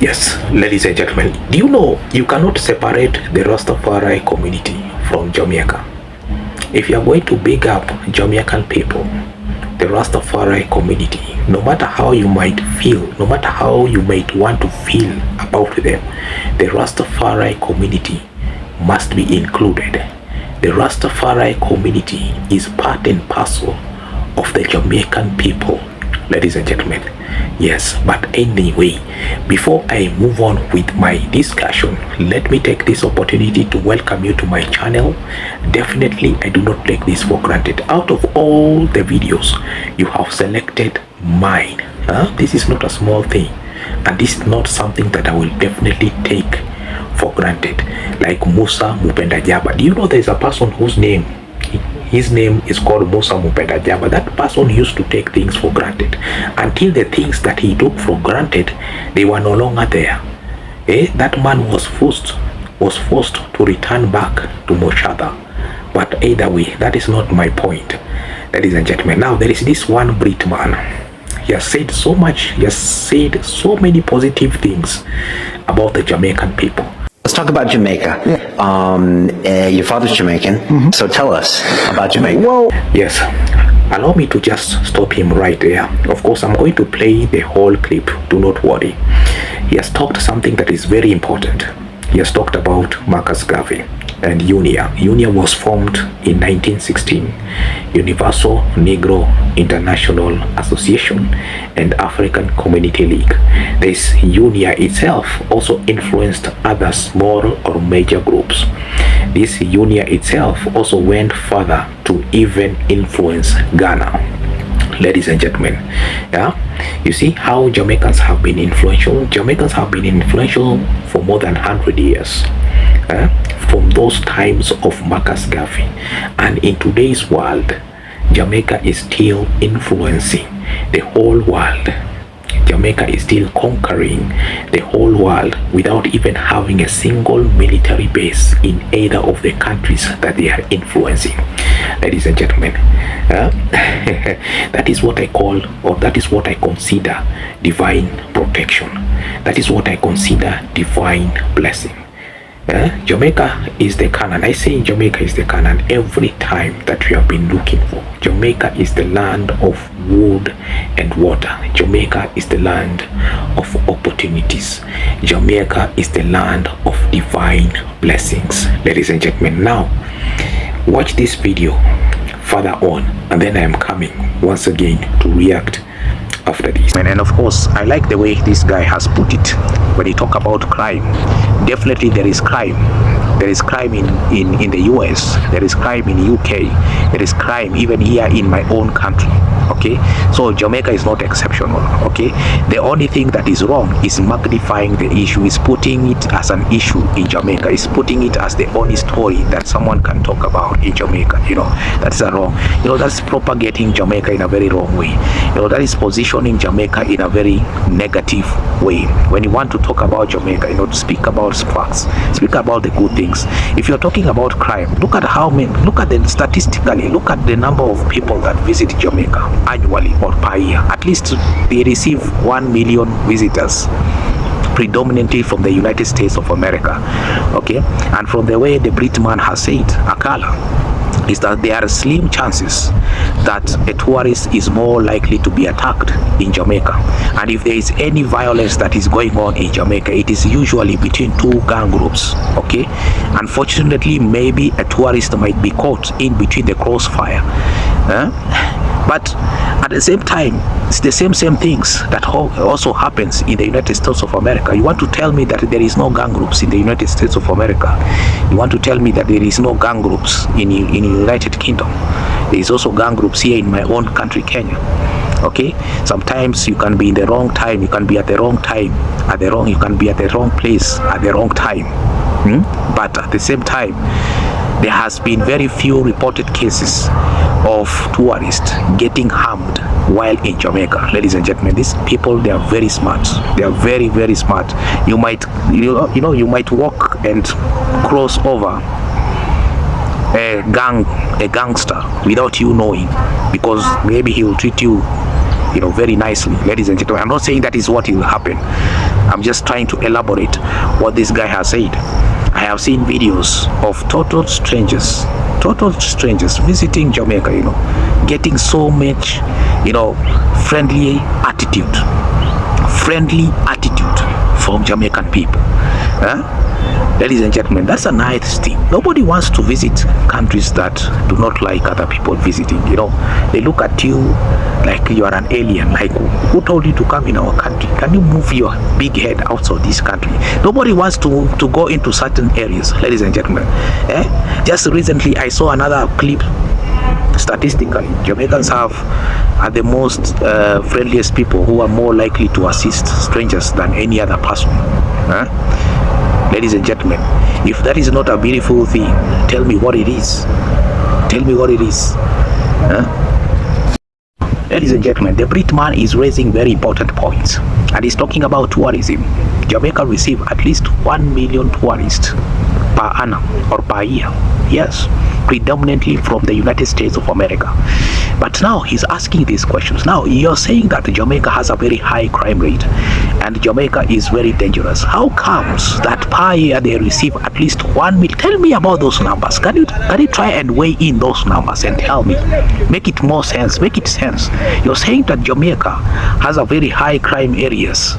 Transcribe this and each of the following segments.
Yes, ladies and gentlemen, do you know you cannot separate the Rastafari community from Jamaica? If you are going to big up Jamaican people, the Rastafari community, no matter how you might feel, no matter how you might want to feel about them, the Rastafari community must be included. The Rastafari community is part and parcel of the Jamaican people, ladies and gentlemen. Yes, but anyway, before I move on with my discussion, let me take this opportunity to welcome you to my channel. Definitely, I do not take this for granted. Out of all the videos, you have selected mine. This is not a small thing, and this is not something that I will definitely take for granted. Like Musa Mupenda Jaba. Do you know there is a person whose name, his name is called Musa Mupenda Jaba? That person used to take things for granted until the things that he took for granted, they were no longer there. That man was forced to return back to Moshada. But either way, that is not my point, ladies and gentlemen. Now there is this one Brit man. He has said so much, he has said so many positive things about the Jamaican people. Let's talk about Jamaica. Yeah. Your father's Jamaican, so tell us about Jamaica. Well, yes, allow me to just stop him right there. Of course, I'm going to play the whole clip, do not worry. He has talked something that is very important. He has talked about Marcus Garvey and UNIA. UNIA was formed in 1916, Universal Negro International Association and African Community League. This UNIA itself also influenced other small or major groups. This UNIA itself also went further to even influence Ghana. Ladies and gentlemen, yeah, you see how Jamaicans have been influential. Jamaicans have been influential for more than 100 years. From those times of Marcus Garvey, and in today's world, Jamaica is still influencing the whole world. Jamaica is still conquering the whole world without even having a single military base in either of the countries that they are influencing. Ladies and gentlemen, that is what I call, or that is what I consider divine protection. That is what I consider divine blessing. Jamaica is the Canaan. I say Jamaica is the Canaan every time that we have been looking for. Jamaica is the land of wood and water. Jamaica is the land of opportunities. Jamaica is the land of divine blessings. Ladies and gentlemen, now watch this video further on, and then I am coming once again to react after this. And of course, I like the way this guy has put it when he talk about crime. Definitely there is crime. There is crime in the US, there is crime in UK, there is crime even here in my own country. Okay, so Jamaica is not exceptional. Okay, the only thing that is wrong is magnifying the issue, is putting it as an issue in Jamaica, is putting it as the only story that someone can talk about in Jamaica. You know, that's wrong. You know, that's propagating Jamaica in a very wrong way. You know, that is positioning Jamaica in a very negative way. When you want to talk about Jamaica, you know, to speak about facts, speak about the good things. If you're talking about crime, look at how many, look at the statistically, look at the number of people that visit Jamaica annually or per year. At least they receive 1 million visitors, predominantly from the United States of America. Okay, and from the way the Brit man has said, Akala, is that there are slim chances that a tourist is more likely to be attacked in Jamaica. And if there is any violence that is going on in Jamaica, it is usually between two gang groups. Okay, unfortunately, maybe a tourist might be caught in between the crossfire. But at the same time, it's the same things that also happens in the United States of America. You want to tell me that there is no gang groups in the United States of America? You want to tell me that there is no gang groups in the United Kingdom? There is also gang groups here in my own country, Kenya. Okay, sometimes you can be in the wrong time, you can be at the wrong time, you can be at the wrong place at the wrong time. But at the same time, there has been very few reported cases of tourists getting harmed while in Jamaica. Ladies and gentlemen, these people, they are very smart. They are very, very smart. You might, you might walk and cross over a gangster without you knowing, because maybe he will treat you, very nicely. Ladies and gentlemen, I'm not saying that is what will happen. I'm just trying to elaborate what this guy has said. I have seen videos of total strangers visiting Jamaica, getting so much, friendly attitude from Jamaican people. Ladies and gentlemen, that's a nice thing. Nobody wants to visit countries that do not like other people visiting. They look at you like you are an alien. Like, who told you to come in our country? Can you move your big head outside this country? Nobody wants to go into certain areas, ladies and gentlemen. Just recently, I saw another clip. Statistically, Jamaicans are the most friendliest people, who are more likely to assist strangers than any other person. Ladies and gentlemen, if that is not a beautiful thing, tell me what it is. Tell me what it is. Ladies and gentlemen, the Brit man is raising very important points, and he's talking about tourism. Jamaica receives at least 1 million tourists per annum or per year. Yes, predominantly from the United States of America. But now he's asking these questions. Now you're saying that Jamaica has a very high crime rate and Jamaica is very dangerous. How comes that per year they receive at least 1 million? Tell me about those numbers. Can you try and weigh in those numbers and tell me? Make it more sense. Make it sense. You're saying that Jamaica has a very high crime areas.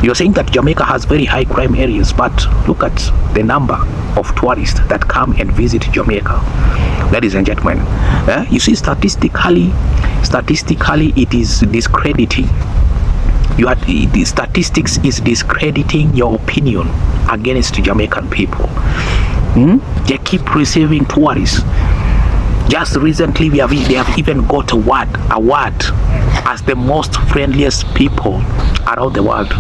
You're saying that Jamaica has very high crime areas, but look at the number of tourists that come and visit Jamaica. Ladies and gentlemen, you see, statistically it is discrediting. The statistics is discrediting your opinion against Jamaican people. They keep receiving tourists. Just recently, they have even got a award as the most friendliest people around the world.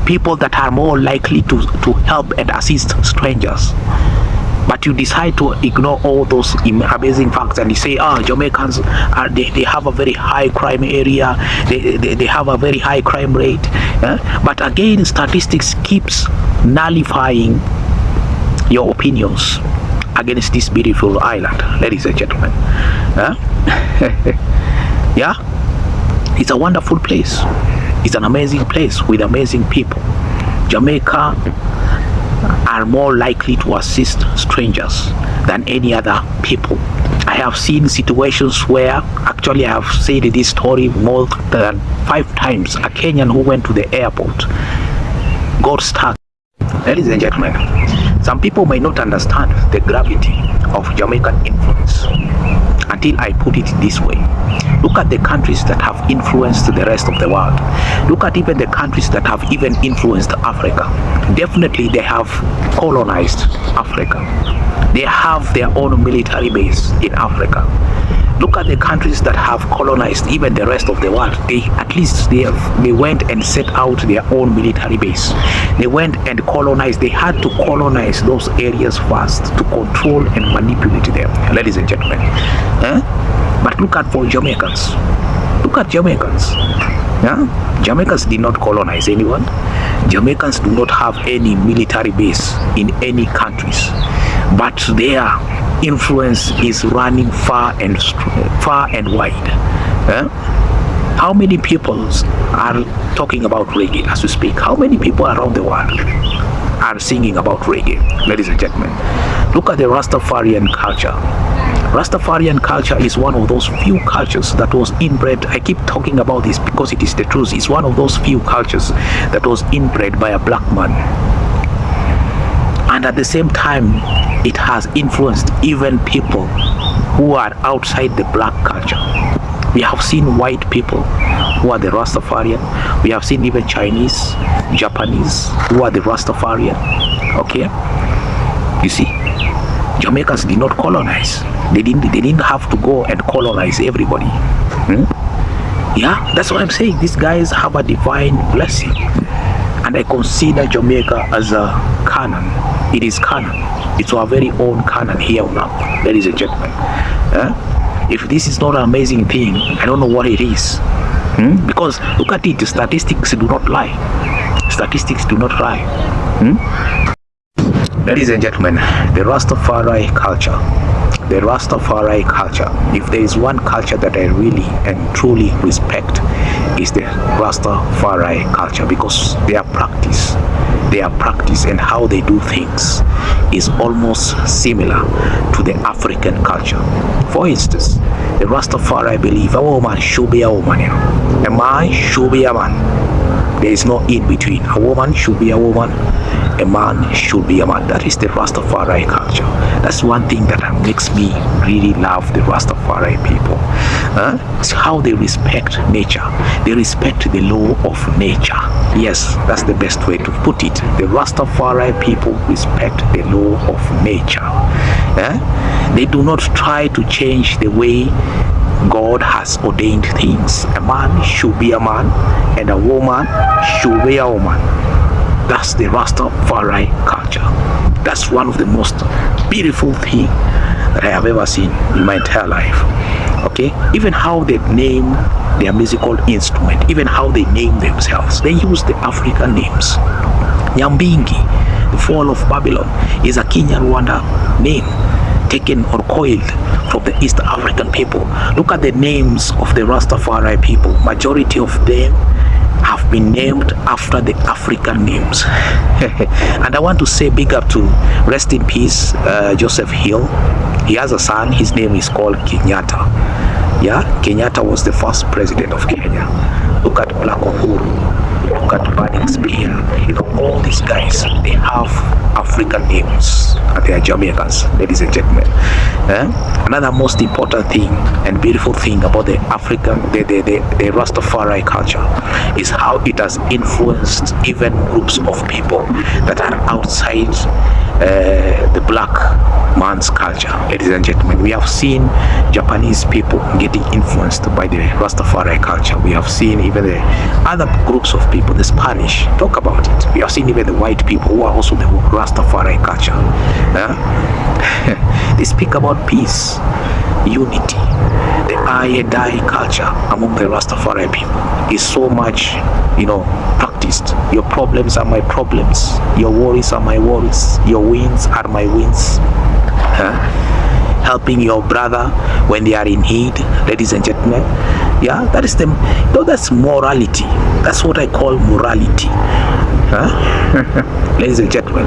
People that are more likely to help and assist strangers. But you decide to ignore all those amazing facts and you say, Jamaicans they have a very high crime area, they have a very high crime rate. But again, statistics keeps nullifying your opinions against this beautiful island, ladies and gentlemen. Yeah, it's a wonderful place. It's an amazing place with amazing people. Jamaica are more likely to assist strangers than any other people. I have seen situations where, actually I have said this story more than 5 times. A Kenyan who went to the airport got stuck. Ladies and gentlemen, some people may not understand the gravity of Jamaican influence until I put it this way. Look at the countries that have influenced the rest of the world. Look at even the countries that have even influenced Africa. Definitely they have colonized Africa. They have their own military base in Africa. Look at the countries that have colonized even the rest of the world. They went and set out their own military base. They went and colonized. They had to colonize those areas first to control and manipulate them, ladies and gentlemen. But look at for Jamaicans. Look at Jamaicans. Jamaicans did not colonize anyone. Jamaicans do not have any military base in any countries, but their influence is running far and wide. How many people are talking about reggae as we speak? How many people around the world are singing about reggae, ladies and gentlemen? Look at the Rastafarian culture. Rastafarian culture is one of those few cultures that was inbred. I keep talking about this because it is the truth. It's one of those few cultures that was inbred by a black man. And at the same time, it has influenced even people who are outside the black culture. We have seen white people who are the Rastafarian. We have seen even Chinese, Japanese who are the Rastafarian. Okay? You see, Jamaicans did not colonize. They didn't have to go and colonize everybody. Yeah, that's what I'm saying. These guys have a divine blessing. And I consider Jamaica as a canon. It is canon. It's our very own canon here on earth, ladies and gentlemen. If this is not an amazing thing, I don't know what it is. Because look at it, statistics do not lie. Statistics do not lie. Ladies and gentlemen, the Rastafari culture, the Rastafari culture. If there is one culture that I really and truly respect, is the Rastafari culture, because their practice and how they do things is almost similar to the African culture. For instance, the Rastafari believe a woman should be a woman, a man should be a man. There is no in between. A woman should be a woman, a man should be a man. That is the Rastafari culture. That's one thing that makes me really love the Rastafari people. It's how they respect nature. They respect the law of nature. Yes, that's the best way to put it. The Rastafari people respect the law of nature. They do not try to change the way God has ordained things. A man should be a man, and a woman should be a woman. That's the Rastafari culture. That's one of the most beautiful things that I have ever seen in my entire life. Okay, even how they name their musical instrument, even how they name themselves, they use the African names. Nyambingi, the fall of Babylon, is a Kenya Rwanda name taken or coiled from the East African people. Look at the names of the Rastafari people. Majority of them have been named after the African names. And I want to say big up to, rest in peace, Joseph Hill. He has a son, his name is called Kenyatta. Yeah, Kenyatta was the first president of Kenya. Look at Black Uhuru, look at Burning Spear. You know, all these guys, they have African names, and they are Jamaicans, ladies and gentlemen. Another most important thing and beautiful thing about the African, the Rastafari culture, is how it has influenced even groups of people that are outside the black man's culture. Ladies and gentlemen, we have seen Japanese people getting influenced by the Rastafari culture. We have seen even the other groups of people, the Spanish, talk about it. We have seen even the white people who are also the Rastafari culture. They speak about peace, unity. The I and I culture among the Rastafari people is so much, practiced. Your problems are my problems. Your worries are my worries. Your wins are my wins. Helping your brother when they are in need, ladies and gentlemen. Yeah, that is that's morality. That's what I call morality. Ladies and gentlemen,